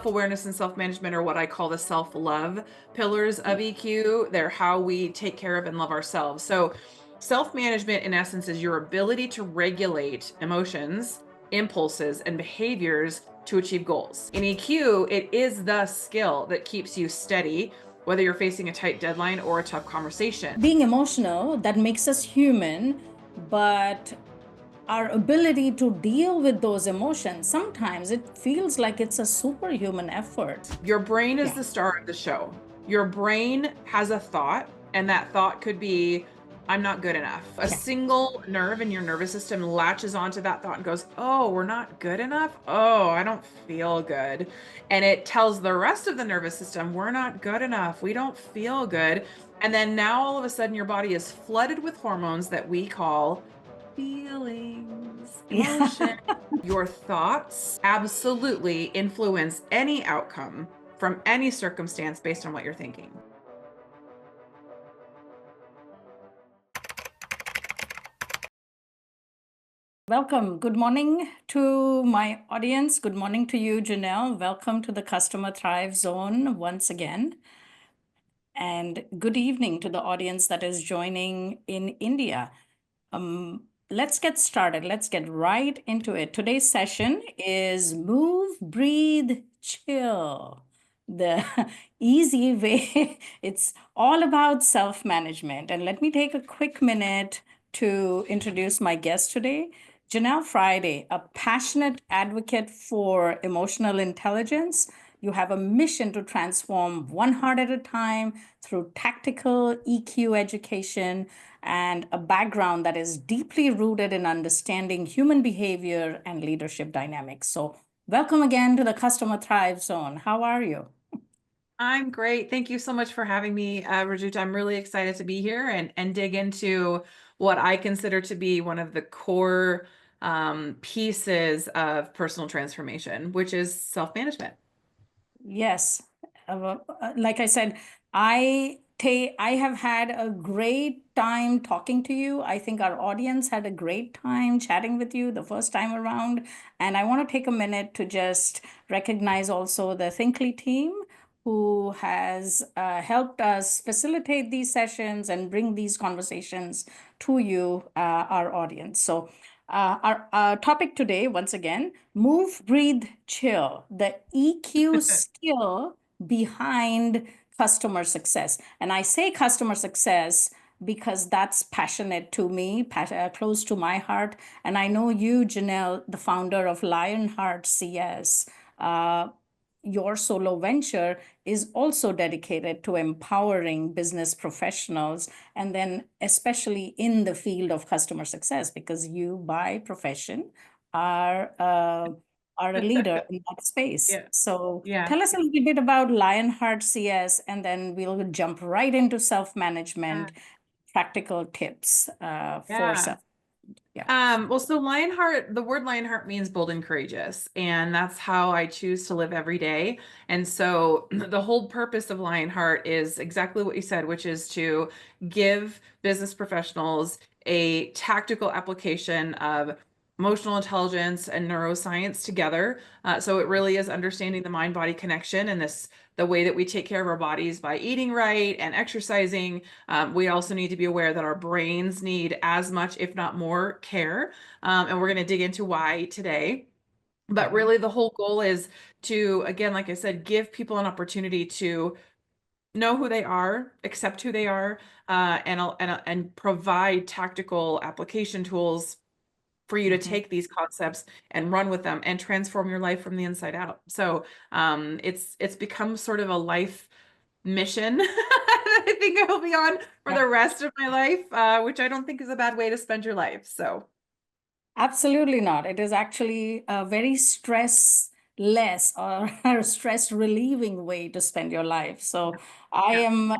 self-awareness and self-management are what I call the self-love pillars of EQ. They're how we take care of and love ourselves. So self-management, in essence, is your ability to regulate emotions, impulses, and behaviors to achieve goals. In EQ, it is the skill that keeps you steady, whether you're facing a tight deadline or a tough conversation. Being emotional, that makes us human, but our ability to deal with those emotions, sometimes it feels like it's a superhuman effort. Your brain is Yeah. the star of the show. Your brain has a thought, and that thought could be, I'm not good enough. A Yeah. single nerve in your nervous system latches onto that thought and goes, oh, we're not good enough. Oh, I don't feel good. And it tells the rest of the nervous system, we're not good enough. We don't feel good. And then now all of a sudden your body is flooded with hormones that we call feelings, emotion. Your thoughts absolutely influence any outcome from any circumstance based on what you're thinking. Welcome. Good morning to my audience. Good morning to you, Janelle. Welcome to the Customer Thrive Zone once again. And good evening to the audience that is joining in India. Let's get started. Let's get right into it. Today's session is Move, Breathe, Chill. The easy way. It's all about self-management. And let me take a quick minute to introduce my guest today, Jenelle Friday, a passionate advocate for emotional intelligence. You have a mission to transform one heart at a time through tactical EQ education and a background that is deeply rooted in understanding human behavior and leadership dynamics. So welcome again to the Customer Thrive Zone. How are you? I'm great. Thank you so much for having me, Rijuta. I'm really excited to be here and dig into what I consider to be one of the core pieces of personal transformation, which is self-management. Yes. Like I said, I have had a great time talking to you. I think our audience had a great time chatting with you the first time around. And I want to take a minute to just recognize also the Thinkly team who has helped us facilitate these sessions and bring these conversations to you, our audience. So our topic today, once again, move, breathe, chill, the EQ skill behind customer success. And I say customer success because that's passionate to me, close to my heart. And I know you, Jenelle, the founder of LionHeartCS, your solo venture is also dedicated to empowering business professionals, and then especially in the field of customer success, because you by profession are a leader in that space. Yeah. So Yeah. tell us a little bit about Lionheart CS, and then we'll jump right into self-management, practical tips for Yeah. self. Yeah. Well, so Lionheart, the word Lionheart means bold and courageous, and that's how I choose to live every day. And so the whole purpose of Lionheart is exactly what you said, which is to give business professionals a tactical application of emotional intelligence and neuroscience together. So it really is understanding the mind-body connection and the way that we take care of our bodies by eating right and exercising. We also need to be aware that our brains need as much, if not more, care. And we're going to dig into why today. But Okay. really, the whole goal is to, again, like I said, give people an opportunity to know who they are, accept who they are, and provide tactical application tools for you to Mhm. take these concepts and run with them and transform your life from the inside out. So it's become sort of a life mission that I think I'll be on for Yeah. the rest of my life, which I don't think is a bad way to spend your life. So Absolutely not. It is actually a very stress-less or stress relieving way to spend your life. So yeah.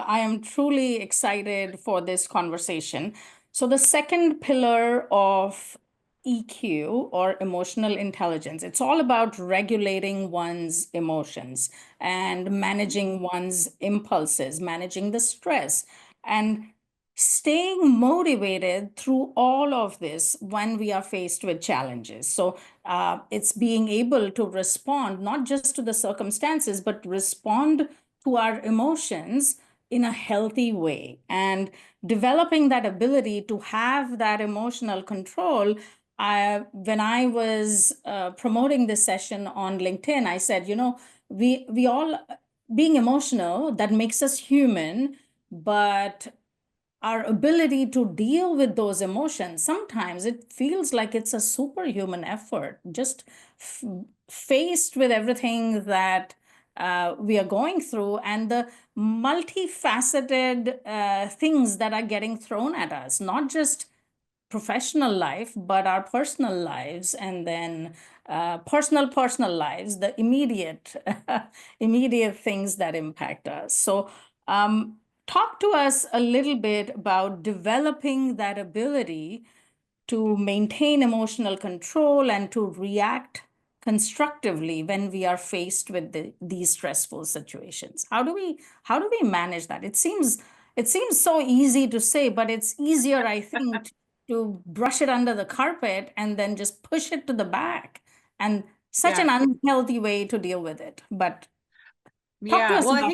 I am truly excited for this conversation. So the second pillar of EQ, or emotional intelligence, it's all about regulating one's emotions and managing one's impulses, managing the stress. And staying motivated through all of this when we are faced with challenges. So it's being able to respond not just to the circumstances, but respond to our emotions in a healthy way, and developing that ability to have that emotional control. When I was promoting this session on LinkedIn, I said, we all being emotional, that makes us human, but our ability to deal with those emotions, sometimes it feels like it's a superhuman effort, just f- faced with everything that we are going through, and the multifaceted things that are getting thrown at us, not just professional life, but our personal lives, and then personal lives, the immediate immediate things that impact us. So talk to us a little bit about developing that ability to maintain emotional control and to react constructively when we are faced with these stressful situations. How do we manage that? It seems so easy to say, but it's easier, I think, to brush it under the carpet and then just push it to the back, and such an Yeah. unhealthy way to deal with it. But talk to Yeah, us well, about that. I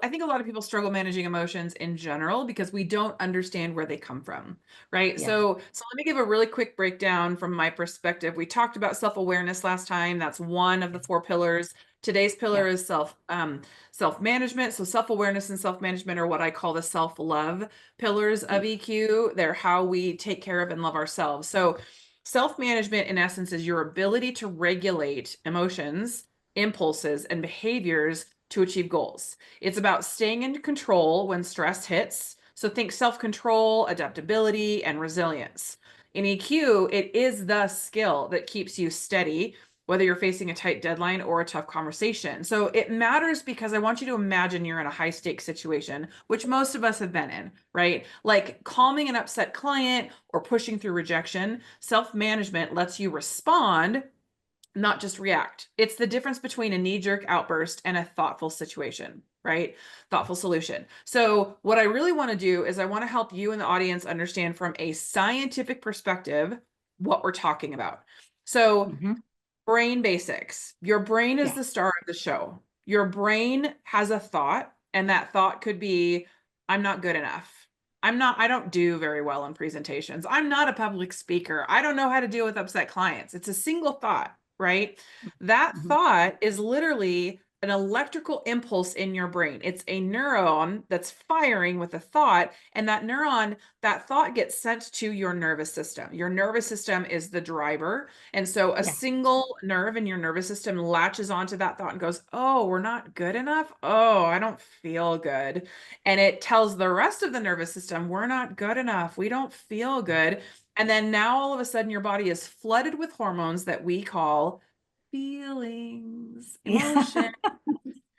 think a lot of people struggle managing emotions in general because we don't understand where they come from, right? Yeah. So let me give a really quick breakdown from my perspective. We talked about self-awareness last time. That's one of the four pillars. Today's Yeah. pillar is self-management. So self-awareness and self-management are what I call the self-love pillars Yeah. of EQ. They're how we take care of and love ourselves. So self-management, in essence, is your ability to regulate emotions, impulses, and behaviors to achieve goals. It's about staying in control when stress hits. So think self-control, adaptability, and resilience. In EQ, it is the skill that keeps you steady, whether you're facing a tight deadline or a tough conversation. So it matters because I want you to imagine you're in a high stakes situation, which most of us have been in, right? Like calming an upset client or pushing through rejection. Self-management lets you respond, not just react. It's the difference between a knee-jerk outburst and a thoughtful situation, right? Thoughtful solution. So what I really want to do is I want to help you and the audience understand from a scientific perspective what we're talking about. So Mhm. brain basics. Your brain is Yeah. the star of the show. Your brain has a thought, and that thought could be, I'm not good enough. I don't do very well in presentations. I'm not a public speaker. I don't know how to deal with upset clients. It's a single thought, right? That Mhm. thought is literally an electrical impulse in your brain. It's a neuron that's firing with a thought, and that thought gets sent to your nervous system. Your nervous system is the driver, and so a Yeah. single nerve in your nervous system latches onto that thought and goes, oh, we're not good enough. Oh, I don't feel good. And it tells the rest of the nervous system, we're not good enough. We don't feel good. And then now all of a sudden your body is flooded with hormones that we call feelings, Yeah. emotion.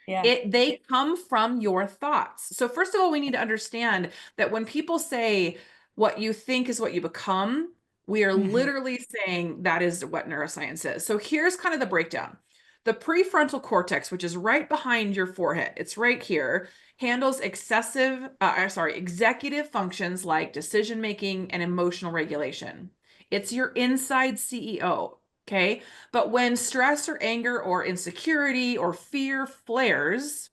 Yeah. They come from your thoughts. So first of all, we need to understand that when people say what you think is what you become, we are Mhm. literally saying that is what neuroscience is. So here's kind of the breakdown. The prefrontal cortex, which is right behind your forehead, it's right here, handles executive functions like decision making and emotional regulation. It's your inside CEO. Okay. But when stress or anger or insecurity or fear flares,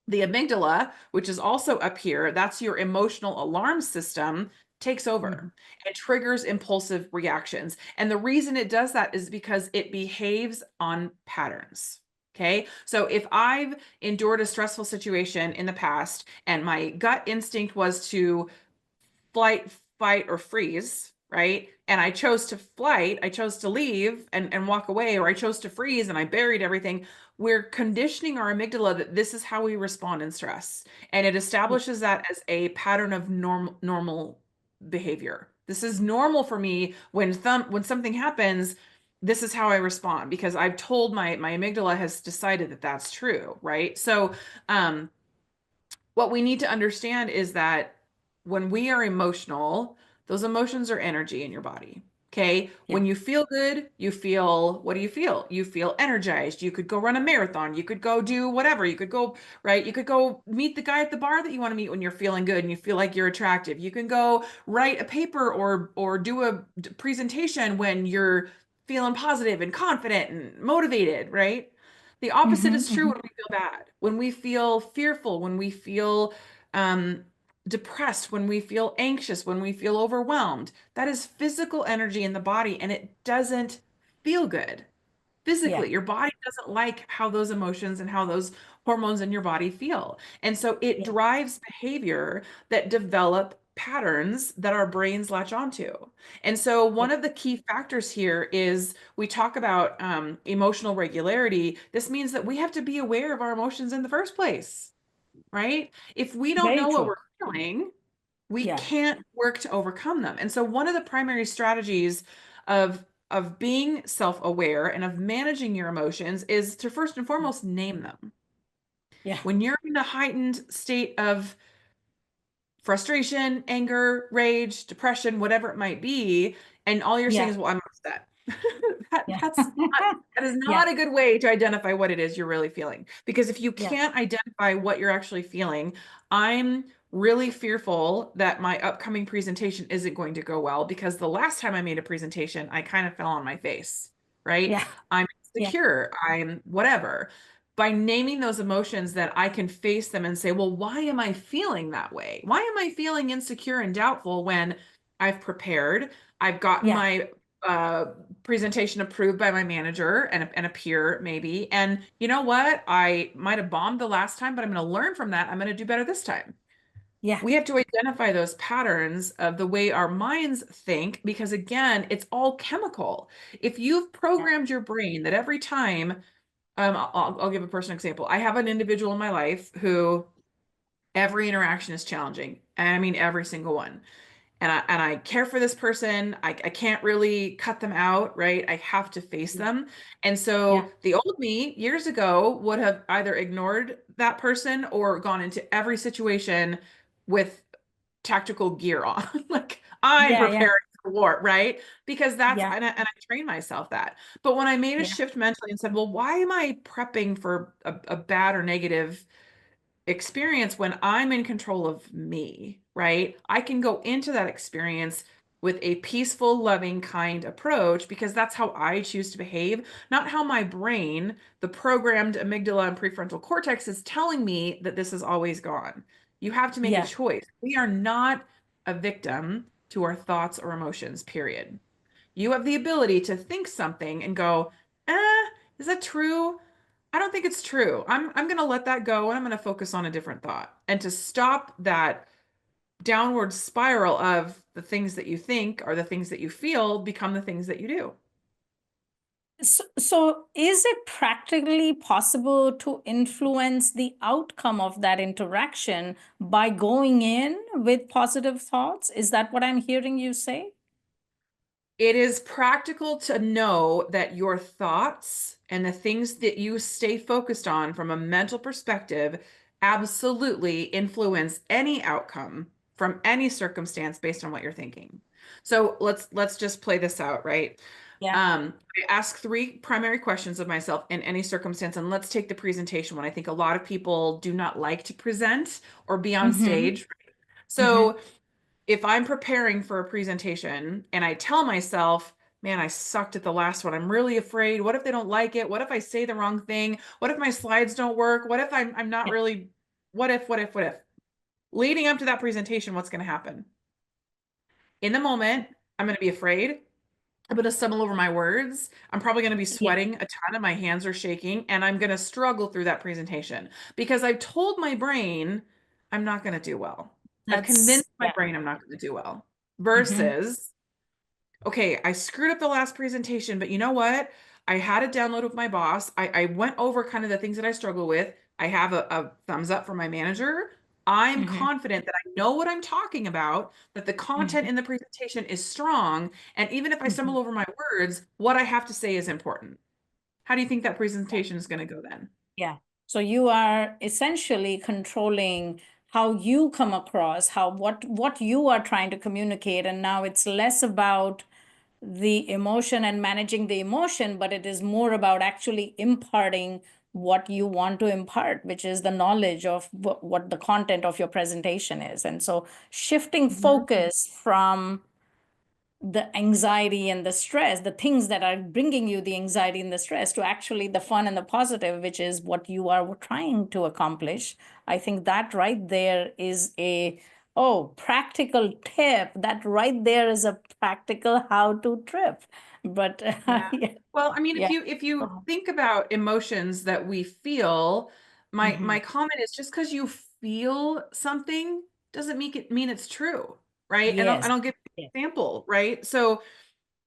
the amygdala, which is also up here, that's your emotional alarm system, takes over Mhm. and triggers impulsive reactions. And the reason it does that is because it behaves on patterns. Okay. So if I've endured a stressful situation in the past and my gut instinct was to flight, fight, or freeze, right? And I chose to flight, I chose to leave and walk away, or I chose to freeze and I buried everything. We're conditioning our amygdala that this is how we respond in stress. And it Yeah. establishes that as a pattern of normal behavior. This is normal for me when something happens. This is how I respond because I've told my amygdala has decided that that's true, right? So, um, what we need to understand is that when we are emotional, those emotions are energy in your body. Okay. Yeah. When you feel good, you feel, what do you feel? You feel energized. You could go run a marathon. You could go do whatever. You could go, right? You could go meet the guy at the bar that you want to meet when you're feeling good and you feel like you're attractive. You can go write a paper or do a presentation when you're feeling positive and confident and motivated, right? The opposite is true Mm-hmm. when we feel bad, when we feel fearful, when we feel um, depressed, when we feel anxious, when we feel overwhelmed. That is physical energy in the body, and it doesn't feel good Yeah. physically. Your body doesn't like how those emotions and how those hormones in your body feel. And so it Yeah. drives behavior that develop patterns that our brains latch onto. And so Yeah. one of the key factors here is we talk about emotional regularity. This means that we have to be aware of our emotions in the first place, right? If we don't Very know what true. we're feeling, we Yeah. can't work to overcome them. And so one of the primary strategies of being self-aware and of managing your emotions is to first and foremost name them. Yeah. When you're in a heightened state of frustration, anger, rage, depression, whatever it might be, and all you're saying Yeah. is, well, I'm upset. Yeah. That's not, that is Yeah. not a good way to identify what it is you're really feeling. Because if you Yeah. can't identify what you're actually feeling, I'm really fearful that my upcoming presentation isn't going to go well because the last time I made a presentation, I kind of fell on my face, right? Yeah. I'm Yeah. insecure, I'm whatever. By naming those emotions that I can face them and say, well, why am I feeling that way? Why am I feeling insecure and doubtful when I've prepared? I've gotten Yeah. my uh, presentation approved by my manager and a peer, maybe. And you know what? I might have bombed the last time, but I'm going to learn from that. I'm going to do better this time. Yeah. We have to identify those patterns of the way our minds think, because again, it's all chemical. If you've Yeah. programmed your brain that every time, I'll give a personal example. I have an individual in my life who every interaction is challenging. And I mean, every single one. And I care for this person. I can't really cut them out, right? I have to face Yeah. them. And Yeah. so the old me years ago would have either ignored that person or gone into every situation with tactical gear on. Like I'm Yeah. Yeah. preparing for war, right? Because that's Yeah. and I trained myself that. But when I made a Yeah. shift mentally and said, well, why am I prepping for a bad or negative experience when I'm in control of me, right? I can go into that experience with a peaceful, loving, kind approach because that's how I choose to behave, not how my brain, the programmed amygdala and prefrontal cortex, is telling me that this is always gone. You have to make a Yeah. choice. We are not a victim to our thoughts or emotions, period. You have the ability to think something and go, is that true? I don't think it's true. I'm going to let that go and I'm going to focus on a different thought. And to stop that downward spiral of the things that you think or the things that you feel become the things that you do. So is it practically possible to influence the outcome of that interaction by going in with positive thoughts? Is that what I'm hearing you say? It is practical to know that your thoughts and the things that you stay focused on from a mental perspective absolutely influence any outcome from any circumstance based on what you're thinking. So let's just play this out, right? Yeah. I ask three primary questions of myself in any circumstance, and let's take the presentation one. I think a lot of people do not like to present or be on Mm-hmm. stage. Mm-hmm. So if I'm preparing for a presentation and I tell myself, man, I sucked at the last one. I'm really afraid. What if they don't like it? What if I say the wrong thing? What if my slides don't work? What if I'm not Yeah. really, what if? Leading up to that presentation, what's going to happen? In the moment, I'm going to be afraid. I'm going to stumble over my words. I'm probably going to be Yeah. sweating a ton and my hands are shaking, and I'm going to struggle through that presentation because I've told my brain I'm not going to do well. I've That's convinced my yeah. brain I'm not going to do well. Mm-hmm. Versus, okay, I screwed up the last presentation, but you know what? I had a download with my boss. I went over kind of the things that I struggle with. I have a thumbs up from my manager. I'm Mm-hmm. confident that I know what I'm talking about, that the content Mm-hmm. in the presentation is strong. And even if I Mm-hmm. stumble over my words, what I have to say is important. How do you think that Yeah. presentation is going to go then? Yeah. So you are essentially controlling how you come across, how what you are trying to communicate, and now it's less about the emotion and managing the emotion, but it is more about actually imparting what you want to impart, which is the knowledge of what the content of your presentation is. And so shifting Mhm. focus from the anxiety and the stress, the things that are bringing you the anxiety and the stress, to actually the fun and the positive, which is what you are trying to accomplish. I think that right there is a, oh, practical tip. That right there is a practical how to trip. But Yeah. yeah, Well, I mean, yeah. if you Uh-huh. think about emotions that we feel, my Mhm. comment is just because you feel something doesn't mean it's true, right? And Yes. I'll give Yes. an example, right? So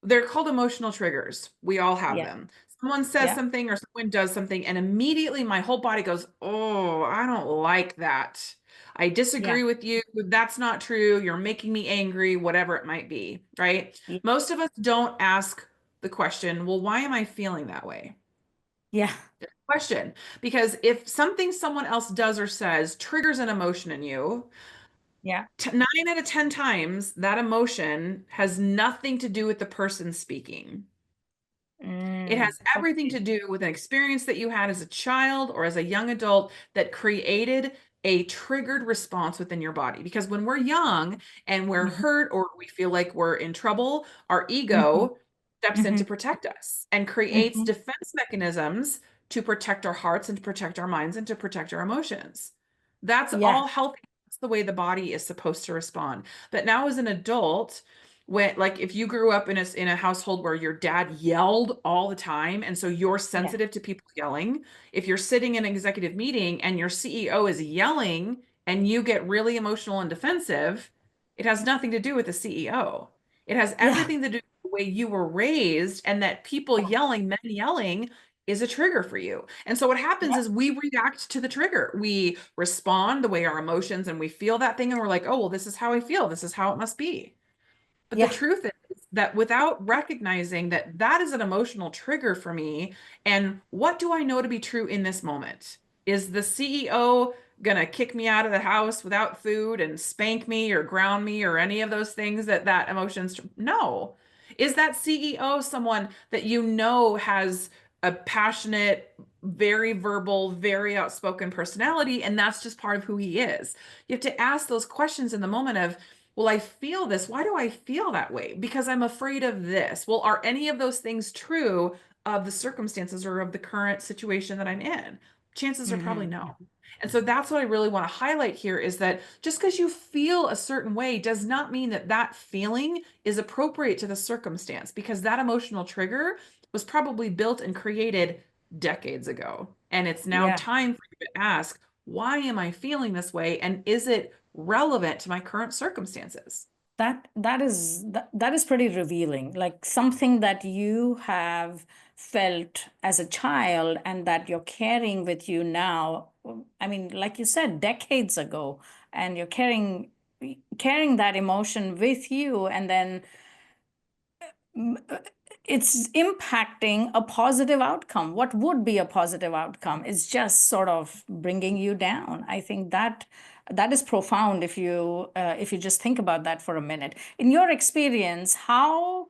they're called emotional triggers. We all have Yeah. them. Someone says Yeah. something or someone does something, and immediately my whole body goes, "Oh, I don't like that. I Yeah. disagree with you. That's not true. You're making me angry," whatever it might be, right? Yeah. Most of us don't ask the question, well, why am I feeling that way? Yeah. Question. Because if something someone else does or says triggers an emotion in you, Yeah. 9 out of 10 times that emotion has nothing to do with the person speaking. It has everything Okay. to do with an experience that you had as a child or as a young adult that created a triggered response within your body. Because when we're young and we're Mhm. hurt or we feel like we're in trouble, our Mhm. ego steps in to Mhm. protect us and creates Mhm. defense mechanisms to protect our hearts and to protect our minds and to protect our emotions. That's Yeah. all healthy. That's the way the body is supposed to respond. But now, as an adult, when like if you grew up in a household where your dad yelled all the time and so you're Yeah. sensitive to people yelling, if you're sitting in an executive meeting and your CEO is yelling and you get really emotional and defensive, it has nothing to do with the CEO. It has Yeah. everything to do with the way you were raised, and that people Yeah. yelling, men yelling, is a trigger for you. And so what happens Yeah. is we react to the trigger. We respond the way our emotions, and we feel that thing and we're like, "Oh, well, this is how I feel. This is how it must be." But the Yeah. truth is that without recognizing that that is an emotional trigger for me, and what do I know to be true in this moment? Is the CEO gonna kick me out of the house without food and spank me or ground me or any of those things that emotions? No. Is that CEO someone that you know has a passionate, very verbal, very outspoken personality, and that's just part of who he is? You have to ask those questions in the moment of, well, I feel this. Why do I feel that way? Because I'm afraid of this. Well, are any of those things true of the circumstances or of the current situation that I'm in? Chances are probably no. Mhm. And so that's what I really want to highlight here, is that just because you feel a certain way does not mean that that feeling is appropriate to the circumstance, because that emotional trigger was probably built and created decades ago. And it's now Yeah. time for you to ask, why am I feeling this way? And is it relevant to my current circumstances? That is pretty revealing. Like something that you have felt as a child and that you're carrying with you now. I mean, like you said, decades ago, and you're carrying that emotion with you, and then it's impacting a positive outcome. What would be a positive outcome is just sort of bringing you down. I think that is profound if you just think about that for a minute. In your experience, how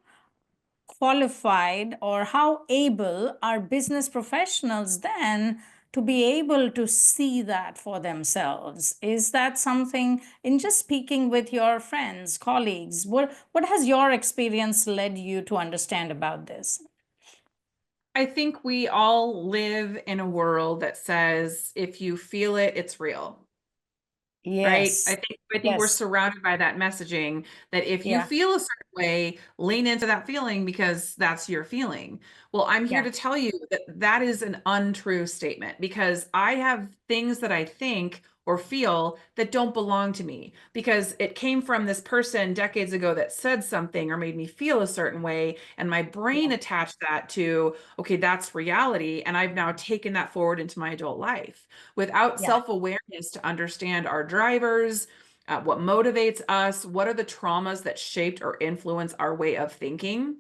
qualified or how able are business professionals then to be able to see that for themselves? Is that something, in just speaking with your friends, colleagues, what has your experience led you to understand about this? I think we all live in a world that says if you feel it, it's real. Right? I Yes. think I think we're Yes. surrounded by that messaging that if you Yeah. feel a certain way, lean into that feeling because that's your feeling. Well, I'm here Yeah. to tell you that that is an untrue statement, because I have things that I think or feel that don't belong to me because it came from this person decades ago that said something or made me feel a certain way, and my brain Yeah. attached that to, okay, that's reality, and I've now taken that forward into my adult life without Yeah. self-awareness to understand our drivers, what motivates us, what are the traumas that shaped or influence our way of thinking.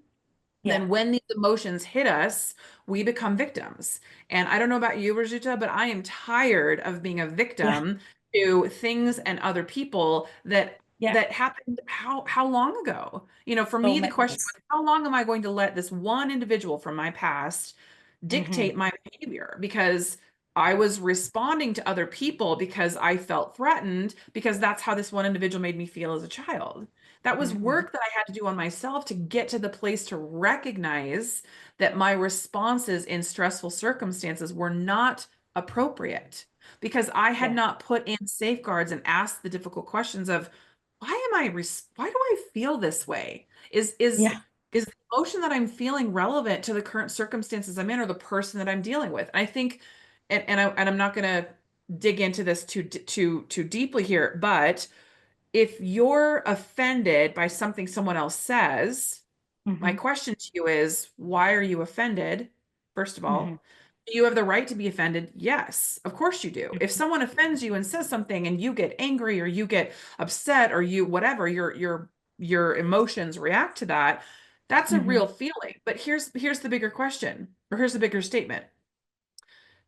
Yeah. Then when these emotions hit us, we become victims. And I don't know about you, Rajita, but I am tired of being a Yeah. victim to things and other people that Yeah. that happened how long ago? You know, for So me, the many question years. was, how long am I going to let this one individual from my past Mm-hmm. dictate my behavior? Because I was responding to other people because I felt threatened, because that's how this one individual made me feel as a child. That was Mm-hmm. work that I had to do on myself to get to the place to recognize that my responses in stressful circumstances were not appropriate, because I had Yeah. not put in safeguards and asked the difficult questions of, why do I feel this way? Yeah. Is the emotion that I'm feeling relevant to the current circumstances I'm in or the person that I'm dealing with? I think, and I'm not going to dig into this too deeply here, but if you're offended by something someone else says, my Mm-hmm. question to you is, why are you offended? First of Mm-hmm. all, do you have the right to be offended? Yes, of course you do. If someone offends you and says something and you get angry or you get upset or you whatever, your emotions react to that, that's a Mm-hmm. real feeling. But here's the bigger question, or here's the bigger statement.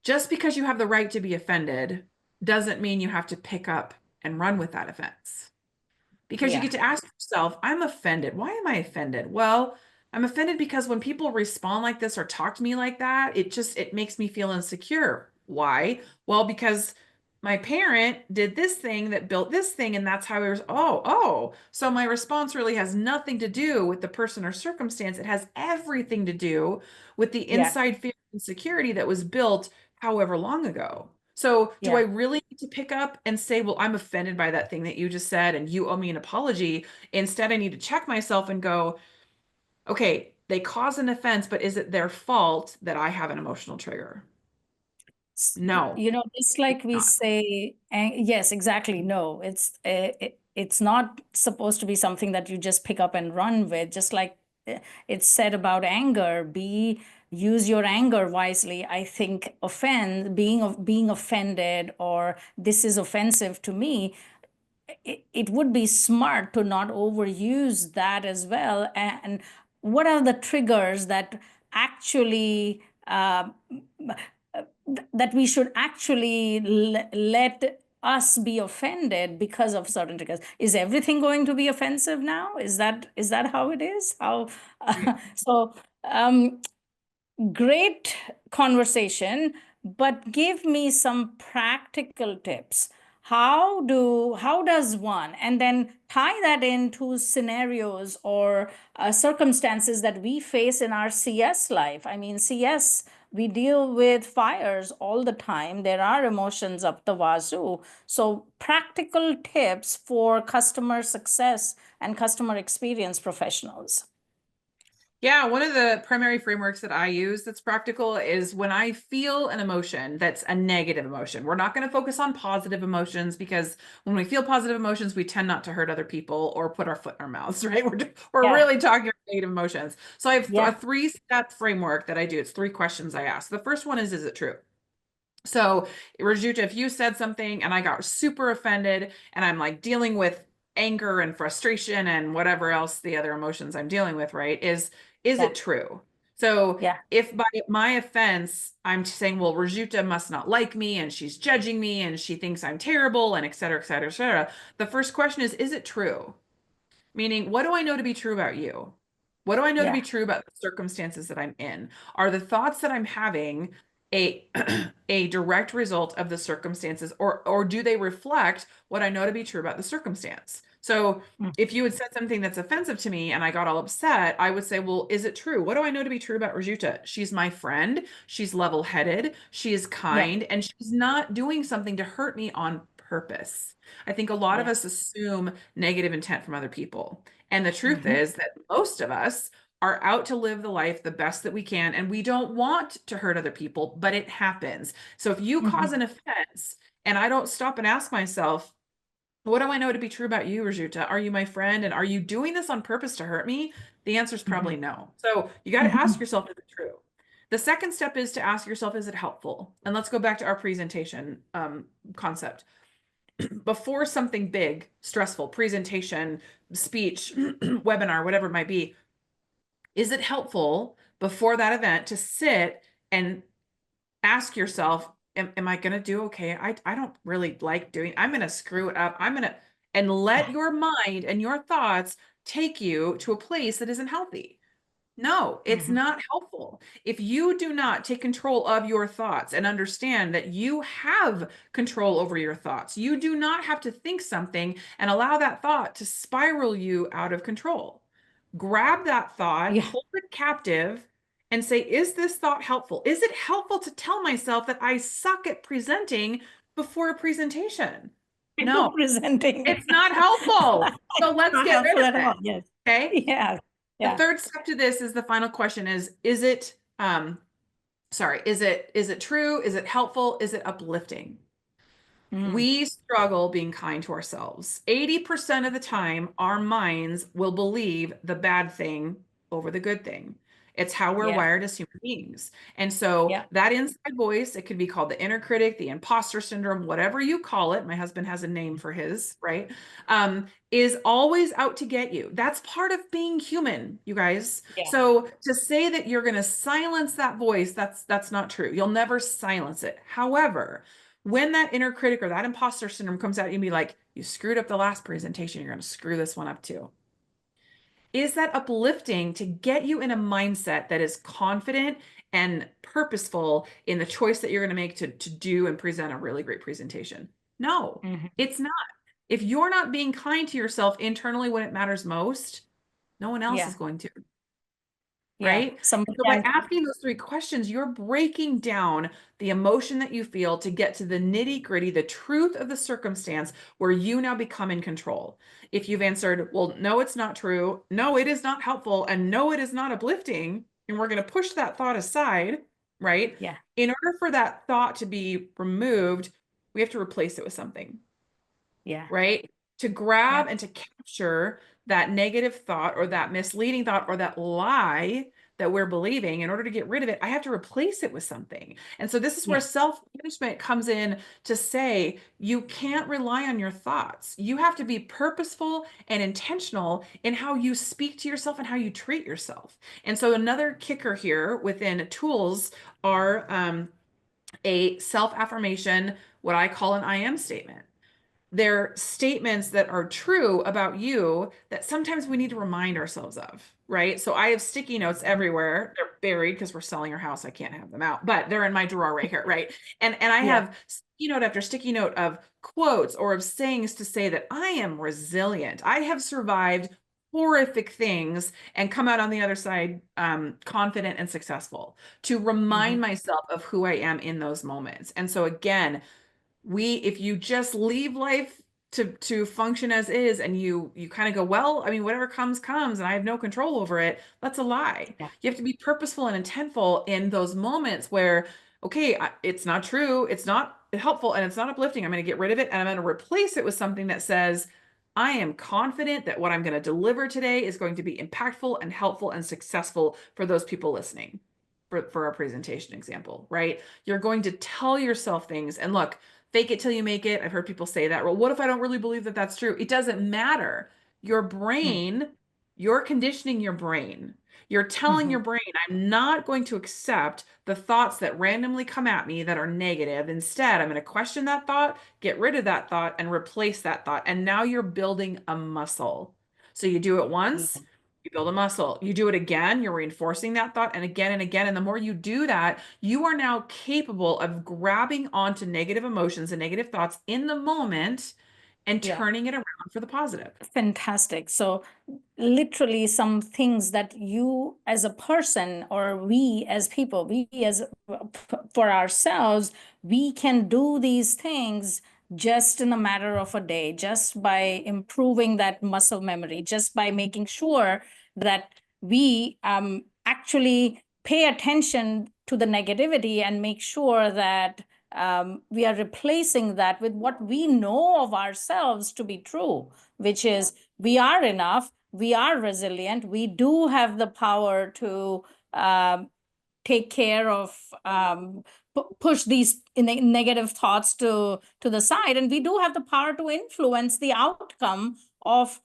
Just because you have the right to be offended doesn't mean you have to pick up and run with that offense, because you Yeah. get to ask yourself, I'm offended. Why am I offended? Well, I'm offended because when people respond like this or talk to me like that, it makes me feel insecure. Why? Well, because my parent did this thing that built this thing, and that's how I was. Oh. So my response really has nothing to do with the person or circumstance. It has everything to do with the Yeah. inside fear and insecurity that was built however long ago. So, do I Yeah. really need to pick up and say, well, I'm offended by that thing that you just said and you owe me an apology? Instead, I need to check myself and go, okay, they caused an offense, but is it their fault that I have an emotional trigger? No, You know, just like we not. say, yes, exactly. No, it's not supposed to be something that you just pick up and run with. Just like it's said about anger, use your anger wisely. I think being offended or this is offensive to me, it would be smart to not overuse that as well. And what are the triggers that actually that we should actually let us be offended because of certain triggers? Is everything going to be offensive now? Is that how it is? How so? Um, Great conversation, but give me some practical tips. How does one, and then tie that into scenarios or circumstances that we face in our CS life? I mean, CS, we deal with fires all the time. There are emotions up the wazoo. So practical tips for customer success and customer experience professionals. Yeah, one of the primary frameworks that I use that's practical is when I feel an emotion that's a negative emotion. We're not going to focus on positive emotions, because when we feel positive emotions, we tend not to hurt other people or put our foot in our mouths, right? We're Yeah, really talking about negative emotions. So I have a yeah, three-step framework that I do. It's three questions I ask. The first one is it true? So, Rajuta, if you said something and I got super offended and I'm like dealing with anger and frustration and whatever else the other emotions I'm dealing with, right? Is yeah, it true? So, yeah. if by my offense I'm saying, well, Rajuta must not like me and she's judging me and she thinks I'm terrible and et cetera, et cetera, et cetera, the first question is it true? Meaning, what do I know to be true about you? What do I know to be Yeah. true about the circumstances that I'm in? Are the thoughts that I'm having a a direct result of the circumstances, or do they reflect what I know to be true about the circumstance? So Mm. if you had said something that's offensive to me and I got all upset, I would say, well, is it true? What do I know to be true about Rajuta? She's my friend. She's level-headed. She is Yeah. kind, and she's not doing something to hurt me on purpose. I think a lot of Yeah. us assume negative intent from other people. And the truth Hmm. is that most of us are out to live the life the best that we can, and we don't want to hurt other people, but it happens. So if you cause Hmm. an offense and I don't stop and ask myself, what do I know to be true about you, Rajuta? Are you my friend? And are you doing this on purpose to hurt me? The answer is probably Hmm. no. So you got to ask Hmm. yourself, is it true? The second step is to ask yourself, is it helpful? And let's go back to our presentation concept. Before something big, stressful, presentation, speech, webinar, whatever it might be, is it helpful before that event to sit and ask yourself, am I going to do okay? I don't really like doing, I'm going to screw it up. and let Yeah. your mind and your thoughts take you to a place that isn't healthy. No, it's Mhm. not helpful. If you do not take control of your thoughts and understand that you have control over your thoughts, you do not have to think something and allow that thought to spiral you out of control. Grab that thought, Yeah. hold it captive, and say, is this thought helpful? Is it helpful to tell myself that I suck at presenting before a presentation? No, Presenting. it's not helpful. So let's Not get rid helpful of at it. all. Yes. Okay. Yeah. The Yeah. third step to this is the final question is it sorry, is it true? Is it helpful? Is it uplifting? Mm. We struggle being kind to ourselves. 80% of the time, our minds will believe the bad thing over the good thing. It's how we're Yeah. wired as human beings. And so Yeah. that inside voice, it could be called the inner critic, the imposter syndrome, whatever you call it. My husband has a name for his, right? Is always out to get you. That's part of being human, you guys. Yeah. So to say that you're going to silence that voice, that's not true. You'll never silence it. However, when that inner critic or that imposter syndrome comes out, you'd be like, you screwed up the last presentation, you're going to screw this one up too. Is that uplifting to get you in a mindset that is confident and purposeful in the choice that you're going to make to do and present a really great presentation? No, Mhm. it's not. If you're not being kind to yourself internally when it matters most, no one else is Yeah. going to. Yeah. Right? Somebody So by can. asking those three questions, you're breaking down the emotion that you feel to get to the nitty gritty, the truth of the circumstance where you now become in control. If you've answered, well, no, it's not true, no, it is not helpful, and no, it is not uplifting, and we're going to push that thought aside, right? Yeah. In order for that thought to be removed, we have to replace it with something, Yeah. right? To Yeah. grab and to capture that negative thought or that misleading thought or that lie that we're believing, in order to get rid of it, I have to replace it with something. And so this is where Yeah. self-management comes in to say you can't rely on your thoughts. You have to be purposeful and intentional in how you speak to yourself and how you treat yourself. And so another kicker here within tools are a self-affirmation, what I call an I am statement. They're statements that are true about you that sometimes we need to remind ourselves of, right? So I have sticky notes everywhere. They're buried because we're selling our house. I can't have them out, but they're in my drawer right here, right? And I Yeah. have sticky note after sticky note of quotes or of sayings to say that I am resilient. I have survived horrific things and come out on the other side confident and successful, to remind Mhm. myself of who I am in those moments. And so again, if you just leave life to function as is and you kind of go, well, I mean, whatever comes and I have no control over it, that's a lie. Yeah. You have to be purposeful and intentful in those moments where, okay, it's not true, it's not helpful, and it's not uplifting. I'm going to get rid of it and I'm going to replace it with something that says, I am confident that what I'm going to deliver today is going to be impactful and helpful and successful for those people listening. For our presentation example, right? You're going to tell yourself things. And look, fake it till you make it. I've heard people say that. Well, what if I don't really believe that that's true? It doesn't matter. Your Mm. brain, you're conditioning your brain. You're telling Mhm. your brain, I'm not going to accept the thoughts that randomly come at me that are negative. Instead, I'm going to question that thought, get rid of that thought, and replace that thought. And now you're building a muscle. So you do it once, Yeah. you build a muscle. You do it again, you're reinforcing that thought, and again and again. And the more you do that, you are now capable of grabbing onto negative emotions and negative thoughts in the moment and Yeah. turning it around for the positive. Fantastic. So literally some things that you as a person or we as people, we as for ourselves, we can do these things just in a matter of a day, just by improving that muscle memory, just by making sure that we actually pay attention to the negativity and make sure that we are replacing that with what we know of ourselves to be true, which is we are enough, we are resilient, we do have the power to take care of, push these negative thoughts to the side, and we do have the power to influence the outcome of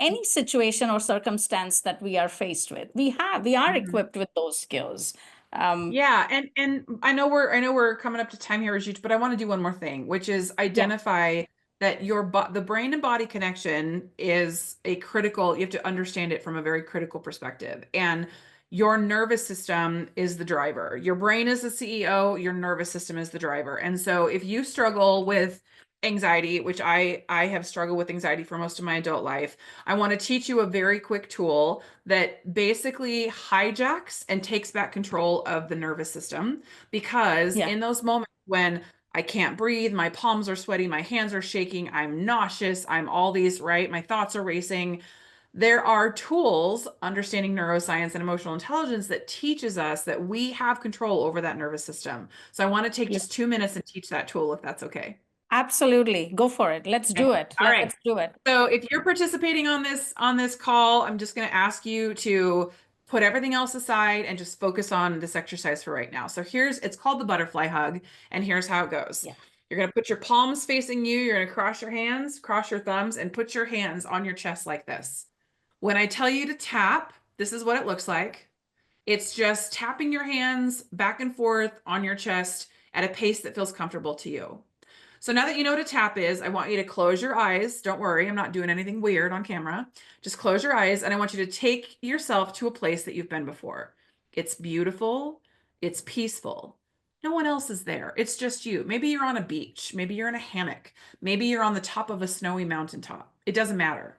any situation or circumstance that we are faced with. We are Mhm. equipped with those skills. Um, Yeah, and I know we're coming up to time here, Rajit, but I want to do one more thing, which is yeah. identify that the brain and body connection is a critical, you have to understand it from a very critical perspective. And your nervous system is the driver. Your brain is the CEO, your nervous system is the driver. And so if you struggle with anxiety, which I have struggled with anxiety for most of my adult life, I want to teach you a very quick tool that basically hijacks and takes back control of the nervous system. Because Yeah. in those moments when I can't breathe, my palms are sweaty, my hands are shaking, I'm nauseous, I'm all these, right? My thoughts are racing. There are tools, understanding neuroscience and emotional intelligence, that teaches us that we have control over that nervous system. So I want to take Yeah. just 2 minutes and teach that tool, if that's okay. Absolutely. Go for it. Let's Okay. do it. All right. Let's do it. So if you're participating on this call, I'm just going to ask you to put everything else aside and just focus on this exercise for right now. So it's called the butterfly hug, and here's how it goes. Yeah. You're going to put your palms facing you, you're going to cross your hands, cross your thumbs, and put your hands on your chest like this. When I tell you to tap, this is what it looks like. It's just tapping your hands back and forth on your chest at a pace that feels comfortable to you. So now that you know what a tap is, I want you to close your eyes. Don't worry, I'm not doing anything weird on camera. Just close your eyes, and I want you to take yourself to a place that you've been before. It's beautiful, it's peaceful. No one else is there. It's just you. Maybe you're on a beach, maybe you're in a hammock, maybe you're on the top of a snowy mountaintop. It doesn't matter.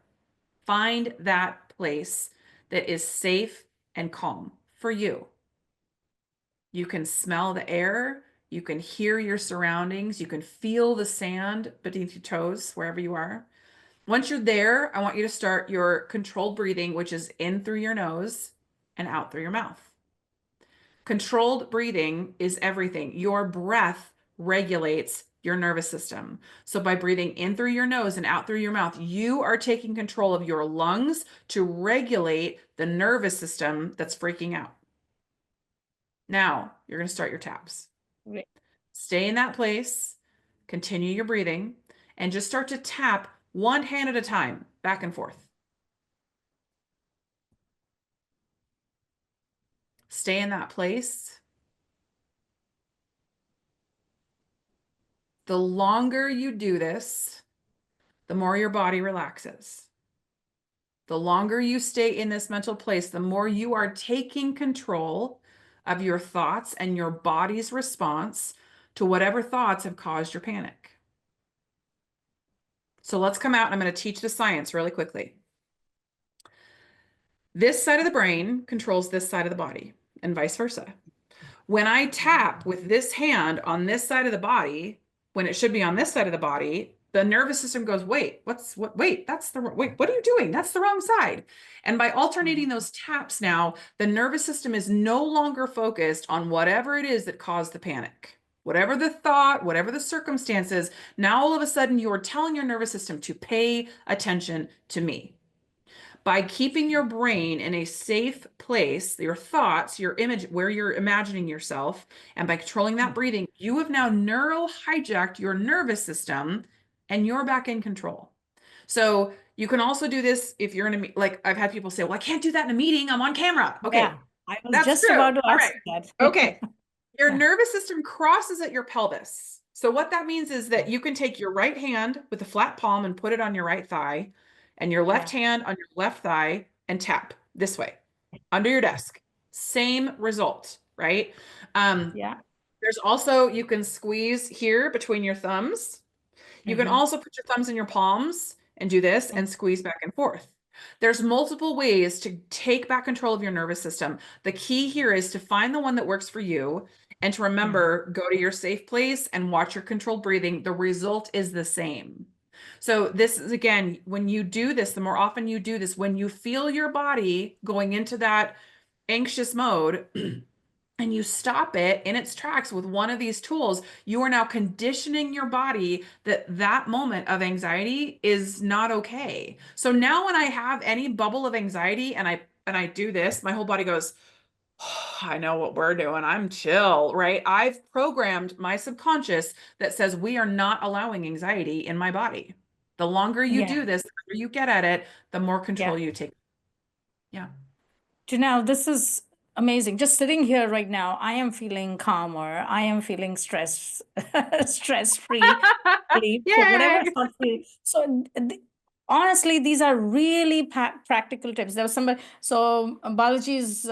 Find that place that is safe and calm for you. You can smell the air. You can hear your surroundings. You can feel the sand beneath your toes, wherever you are. Once you're there, I want you to start your controlled breathing, which is in through your nose and out through your mouth. Controlled breathing is everything. Your breath regulates your nervous system. So by breathing in through your nose and out through your mouth, you are taking control of your lungs to regulate the nervous system that's freaking out. Now, you're going to start your taps. Great. Stay in that place, continue your breathing, and just start to tap one hand at a time, back and forth. Stay in that place. The longer you do this, the more your body relaxes. The longer you stay in this mental place, the more you are taking control of your thoughts and your body's response to whatever thoughts have caused your panic. So let's come out, and I'm going to teach the science really quickly. This side of the brain controls this side of the body, and vice versa. When I tap with this hand on this side of the body, when it should be on this side of the body, the nervous system goes, wait, wait, what are you doing? That's the wrong side. And by alternating those taps now, the nervous system is no longer focused on whatever it is that caused the panic. Whatever the thought, whatever the circumstances, now all of a sudden you are telling your nervous system to pay attention to me. By keeping your brain in a safe place, your thoughts, your image, where you're imagining yourself, and by controlling that breathing, you have now neuro hijacked your nervous system, and you're back in control. So you can also do this if you're in a, like I've had people say, well, I can't do that in a meeting, I'm on camera. Okay, Yeah. I was that's just true. about to All ask right. that. Okay. Your Yeah. nervous system crosses at your pelvis. So what that means is that you can take your right hand with a flat palm and put it on your right thigh, and your left Yeah. hand on your left thigh, and tap this way under your desk. Same result, right? Um, Yeah. there's also, you can squeeze here between your thumbs. You can Mm-hmm. also put your thumbs in your palms and do this and squeeze back and forth. There's multiple ways to take back control of your nervous system. The key here is to find the one that works for you, and to remember, go to your safe place and watch your controlled breathing. The result is the same. So this is, again, when you do this, the more often you do this, when you feel your body going into that anxious mode, and you stop it in its tracks with one of these tools, you are now conditioning your body that that moment of anxiety is not okay. So now when I have any bubble of anxiety and I do this, my whole body goes, oh, I know what we're doing. I'm chill, right? I've programmed my subconscious that says we are not allowing anxiety in my body. The longer you Yeah. do this, the better you get at it, the more control Yeah. you take. Yeah. Janelle, this is Amazing. Just sitting here right now, I am feeling calmer. I am feeling stress free, whatever Yay! thought free. So honestly, these are really practical tips. There was somebody, so Balaji's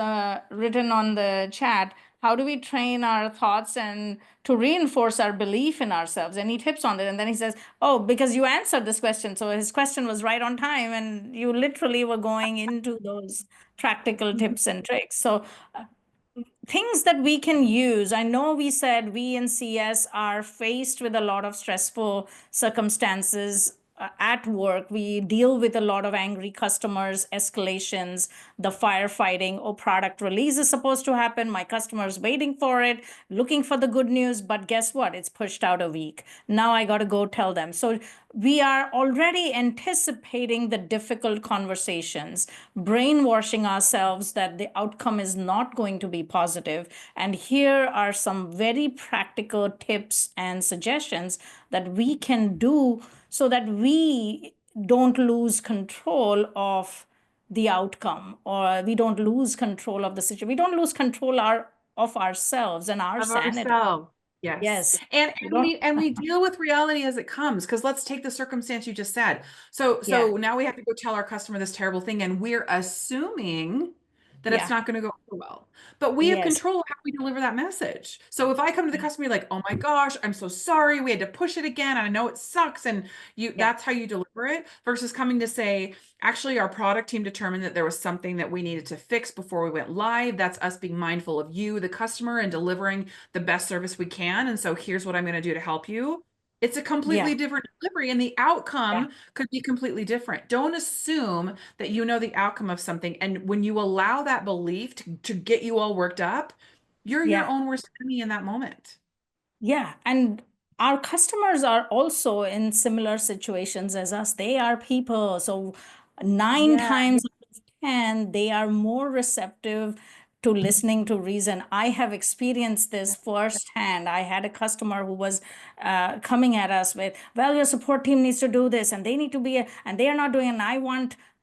written on the chat, how do we train our thoughts and to reinforce our belief in ourselves? Any tips on it? And then he says, oh, because you answered this question. So his question was right on time, and you literally were going into those practical tips and tricks. So things that we can use. I know we said we in CS are faced with a lot of stressful circumstances at work. We deal with a lot of angry customers, escalations, the firefighting. Oh, product release is supposed to happen. My customer's waiting for it, looking for the good news. But guess what? It's pushed out a week. Now I got to go tell them. So we are already anticipating the difficult conversations, brainwashing ourselves that the outcome is not going to be positive. And here are some very practical tips and suggestions that we can do so that we don't lose control of the outcome, or we don't lose control of the situation. We don't lose control of ourselves and our Of sanity. ourselves. Yes. Yes. And We and don't, we and we deal with reality as it comes. Because let's take the circumstance you just said. So yeah, so now we have to go tell our customer this terrible thing, and we're assuming that it's yeah, not going to go over well. But we have yes, control of how we deliver that message. So if I come to the customer like, "Oh my gosh, I'm so sorry. We had to push it again. I know it sucks." And yeah, that's how you deliver it versus coming to say, actually, our product team determined that there was something that we needed to fix before we went live. That's us being mindful of you, the customer, and delivering the best service we can. And so here's what I'm going to do to help you. It's a yeah, completely different delivery, and the yeah, outcome could be completely different. Don't assume that you know the outcome of something. And when you allow that belief to get you all worked up, you're your yeah. own worst enemy in that moment. Yeah, and our customers are also in similar situations as us. They are people. So nine Yeah. times out of 10, they are more receptive to listening to reason. I have experienced this firsthand. I had a customer who was coming at us with, well, your support team needs to do this, and they need to be, and they are not doing it. And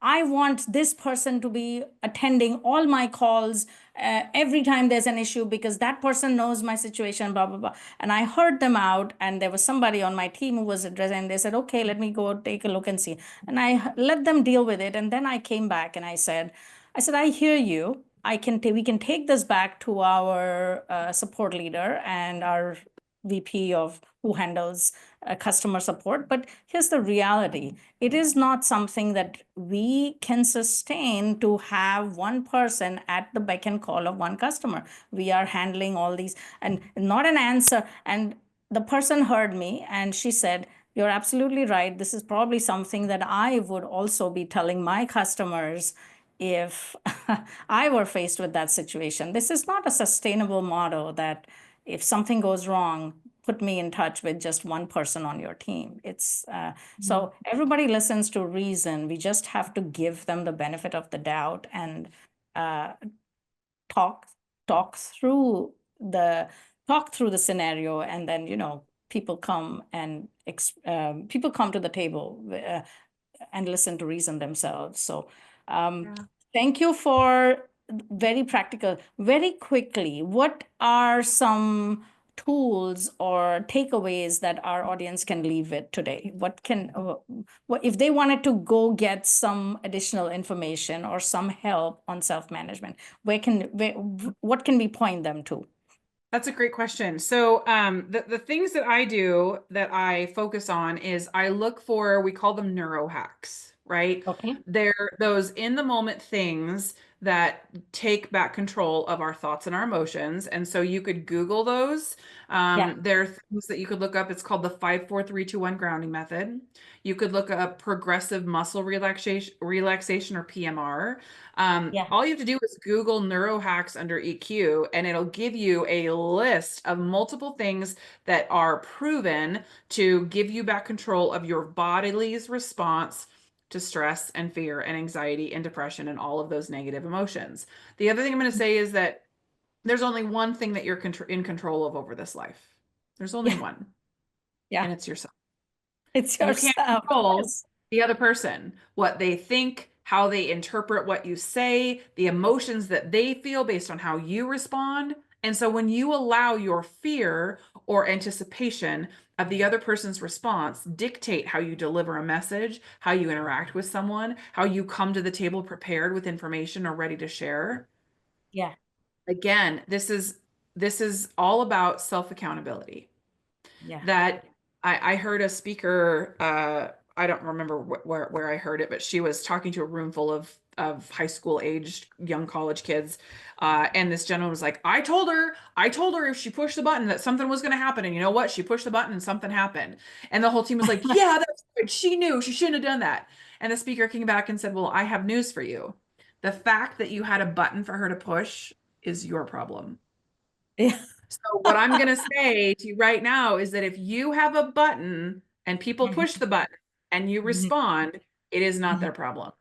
I want this person to be attending all my calls every time there's an issue because that person knows my situation, blah, blah, blah. And I heard them out, and there was somebody on my team who was addressing, and they said, okay, let me go take a look and see. And I let them deal with it. And then I came back and I said, I hear you. We can take this back to our support leader and our VP of who handles customer support. But here's the reality. It is not something that we can sustain to have one person at the beck and call of one customer. We are handling all these and not an answer. And the person heard me and she said, you're absolutely right. This is probably something that I would also be telling my customers if I were faced with that situation. This is not a sustainable model that if something goes wrong, put me in touch with just one person on your team. It's so everybody listens to reason. We just have to give them the benefit of the doubt and uh, talk talk through the talk through the scenario, and then people come and people come to the table and listen to reason themselves. So Yeah. thank you for very practical. Very quickly, what are some tools or takeaways that our audience can leave with today? What if they wanted to go get some additional information or some help on self-management? What can we point them to? That's a great question. So, the things that I do that I focus on is I look for, we call them neuro hacks, right? Okay. They're those in the moment things that take back control of our thoughts and our emotions. And so you could Google those. Yeah. There are things that you could look up. It's called the 5-4-3-2-1 grounding method. You could look up progressive muscle relaxation or PMR. Yeah. All you have to do is Google neurohacks under EQ, and it'll give you a list of multiple things that are proven to give you back control of your body's response to stress and fear and anxiety and depression and all of those negative emotions. The other thing I'm going to say is that there's only one thing that you're in control of over this life. There's only Yeah. one, Yeah. and it's yourself. It's You can't yourself. control Yes. the other person, what they think, how they interpret what you say, the emotions that they feel based on how you respond. And so when you allow your fear or anticipation of the other person's response dictate how you deliver a message, how you interact with someone, how you come to the table prepared with information or ready to share. Yeah. Again, this is all about self-accountability. Yeah. That I heard a speaker, I don't remember where I heard it, but she was talking to a room full of high school aged young college kids. And this gentleman was like, I told her if she pushed the button that something was going to happen. And you know what? She pushed the button and something happened. And the whole team was like, yeah, that's right. She knew she shouldn't have done that. And the speaker came back and said, well, I have news for you. The fact that you had a button for her to push is your problem. Yeah. So what I'm going to say to you right now is that if you have a button and people push Mhm, the button and you mhm, respond, it is not mhm, their problem.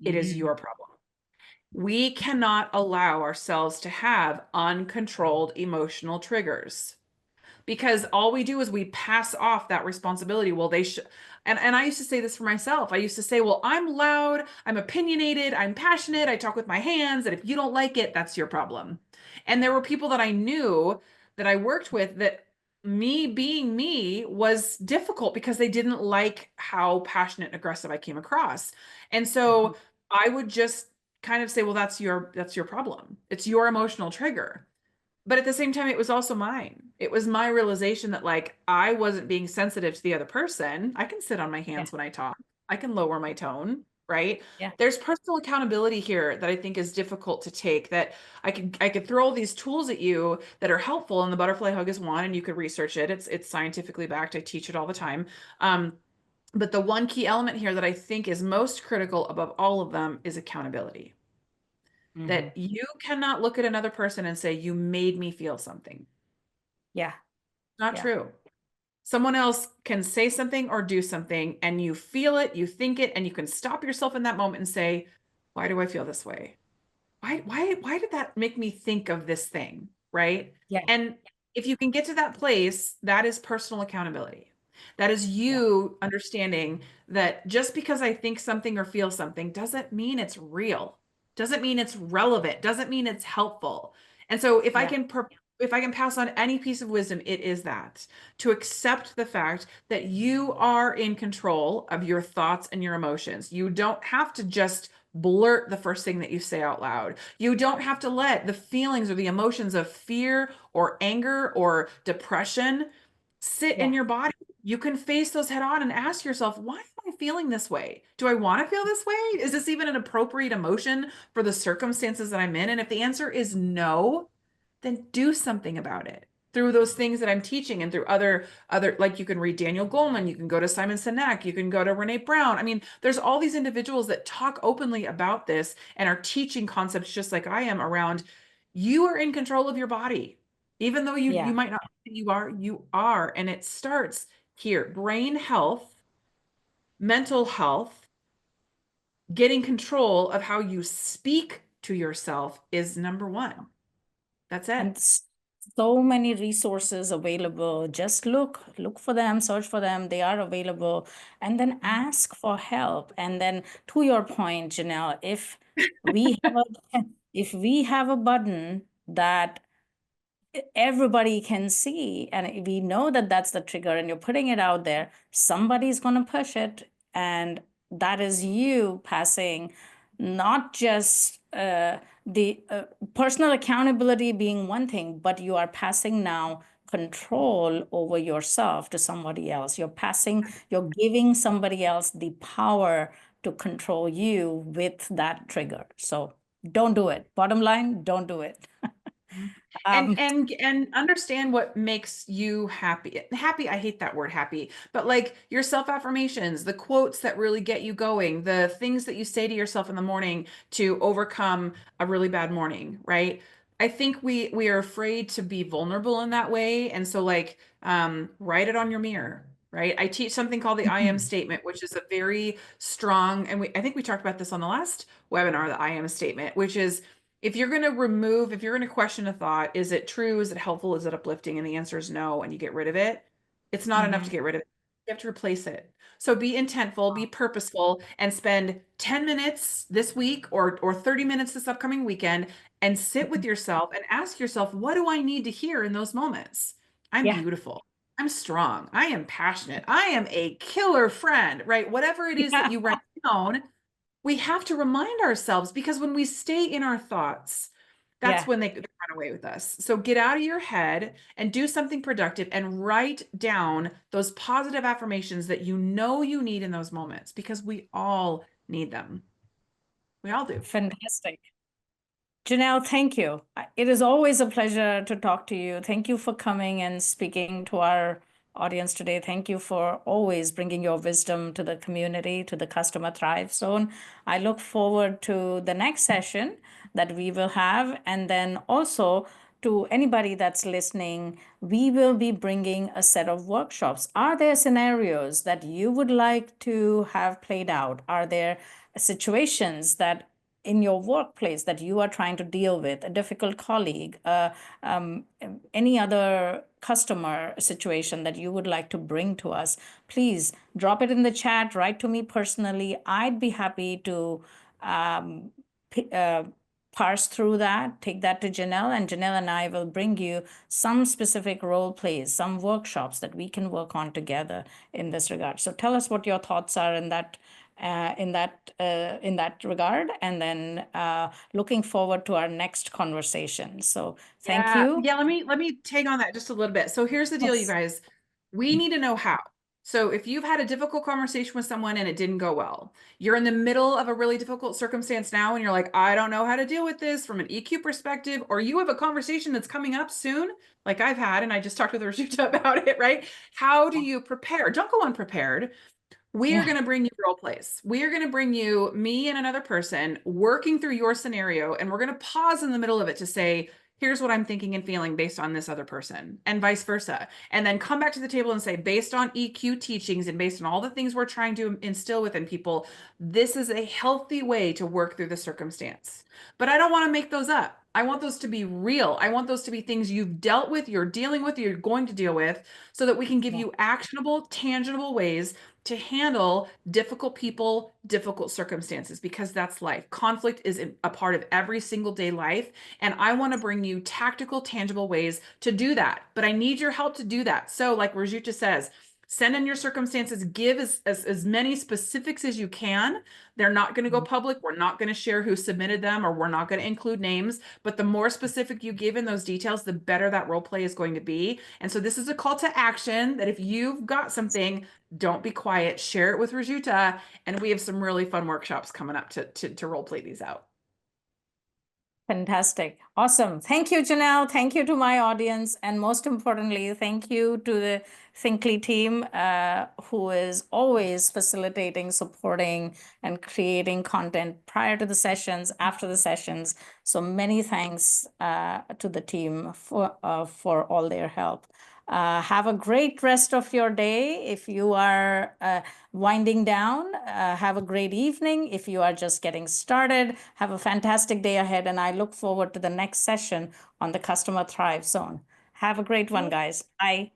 It is mhm. your problem. We cannot allow ourselves to have uncontrolled emotional triggers because all we do is we pass off that responsibility. Well, they should. And I used to say this for myself. I used to say, well, I'm loud, I'm opinionated, I'm passionate, I talk with my hands, and if you don't like it, that's your problem. And there were people that I knew that I worked with that me being me was difficult because they didn't like how passionate and aggressive I came across. And Mhm. so I would just kind of say, well, that's your problem. It's your emotional trigger. But at the same time, it was also mine. It was my realization that like I wasn't being sensitive to the other person. I can sit on my Yeah. hands when I talk. I can lower my tone, right? Yeah. There's personal accountability here that I think is difficult to take, that I could throw all these tools at you that are helpful, and the butterfly hug is one, and you could research it. It's scientifically backed. I teach it all the time. Um, but the one key element here that I think is most critical above all of them is accountability. Mhm. That you cannot look at another person and say, you made me feel something. Yeah. Not Yeah. true. Someone else can say something or do something, and you feel it, you think it, and you can stop yourself in that moment and say, why do I feel this way? Why did that make me think of this thing? Right. Yeah. And if you can get to that place, that is personal accountability. That is Yeah. you understanding that just because I think something or feel something doesn't mean it's real, doesn't mean it's relevant, doesn't mean it's helpful. And so Yeah. if I can pass on any piece of wisdom, it is that to accept the fact that you are in control of your thoughts and your emotions. You don't have to just blurt the first thing that you say out loud. You don't have to let the feelings or the emotions of fear or anger or depression sit in Yeah. your body. You can face those head on and ask yourself, why am I feeling this way? Do I want to feel this way? Is this even an appropriate emotion for the circumstances that I'm in? And if the answer is no, then do something about it through those things that I'm teaching and through other like you can read Daniel Goleman, you can go to Simon Sinek, you can go to Renee Brown. I mean, there's all these individuals that talk openly about this and are teaching concepts just like I am around you are in control of your body. Even though you Yeah. might not think you are. And it starts here. Brain health, mental health, getting control of how you speak to yourself is number one. That's it. And so many resources available. Just look for them, search for them. They are available. And then ask for help. And then to your point, Janelle, we have a if we have a button that everybody can see, and we know that that's the trigger, and you're putting it out there, somebody's going to push it, and that is you passing not just the personal accountability being one thing, but you are passing now control over yourself to somebody else. You're giving somebody else the power to control you with that trigger. So don't do it. Bottom line, don't do it. Mhm. And um and understand what makes you happy. Happy, I hate that word happy, but like your self-affirmations, the quotes that really get you going, the things that you say to yourself in the morning to overcome a really bad morning, right? I think we are afraid to be vulnerable in that way. And so like write it on your mirror, right? I teach something called the I am Mhm. statement, which is a very strong, and I think we talked about this on the last webinar, the I am statement, which is if you're going to question a thought, is it true? Is it helpful? Is it uplifting? And the answer is no, and you get rid of it. It's not enough to Mhm. get rid of it. you have to replace it. So be intentful, be purposeful, and spend 10 minutes this week or 30 minutes this upcoming weekend and sit with yourself and ask yourself, what do I need to hear in those moments? I'm Yeah. beautiful. I'm strong. I am passionate. I am a killer friend, right? Whatever it is that Yeah. you write down, we have to remind ourselves because when we stay in our thoughts, that's Yeah. when they run away with us. So get out of your head and do something productive and write down those positive affirmations that you know you need in those moments because we all need them. We all do. Fantastic. Jenelle, thank you. It is always a pleasure to talk to you. Thank you for coming and speaking to our audience today. Thank you for always bringing your wisdom to the community, to the Customer Thrive Zone. I look forward to the next session that we will have. And then also to anybody that's listening, we will be bringing a set of workshops. Are there scenarios that you would like to have played out? Are there situations that in your workplace that you are trying to deal with, a difficult colleague, um, any other customer situation that you would like to bring to us, please drop it in the chat, write to me personally. I'd be happy to um, parse through that, take that to Jenelle, and Jenelle and I will bring you some specific role plays, some workshops that we can work on together in this regard. So tell us what your thoughts are in that regard, and then looking forward to our next conversation. So thank Yeah, you. yeah, let me tag on that just a little bit. So here's the deal, you Yes. guys. We need to know how. So if you've had a difficult conversation with someone and it didn't go well, you're in the middle of a really difficult circumstance now and you're like, I don't know how to deal with this from an EQ perspective, or you have a conversation that's coming up soon, like I've had, and I just talked with Rijuta about it, right? How do you prepare? Don't go unprepared. We are Yeah. going to bring you role plays. We are going to bring you me and another person working through your scenario, and we're going to pause in the middle of it to say, here's what I'm thinking and feeling based on this other person, and vice versa. And then come back to the table and say, based on EQ teachings and based on all the things we're trying to instill within people, this is a healthy way to work through the circumstance. But I don't want to make those up. I want those to be real. I want those to be things you've dealt with, you're dealing with, you're going to deal with, so that we can give Yeah. you actionable, tangible ways to handle difficult people, difficult circumstances, because that's life. Conflict is a part of every single day life. And I want to bring you tactical, tangible ways to do that. But I need your help to do that. So, like Rijuta says, send in your circumstances, give as many specifics as you can. They're not going to go public. We're not going to share who submitted them, or we're not going to include names. But the more specific you give in those details, the better that role play is going to be. And so this is a call to action that if you've got something, don't be quiet, share it with Rijuta. And we have some really fun workshops coming up to role play these out. Fantastic. Awesome. Thank you, Janelle. Thank you to my audience. And most importantly, thank you to the Thinkly team, who is always facilitating, supporting, and creating content prior to the sessions, after the sessions. So many thanks to the team for all their help. Have a great rest of your day. If you are winding down, have a great evening. If you are just getting started, have a fantastic day ahead. And I look forward to the next session on the Customer Thrive Zone. Have a great one, guys. Bye.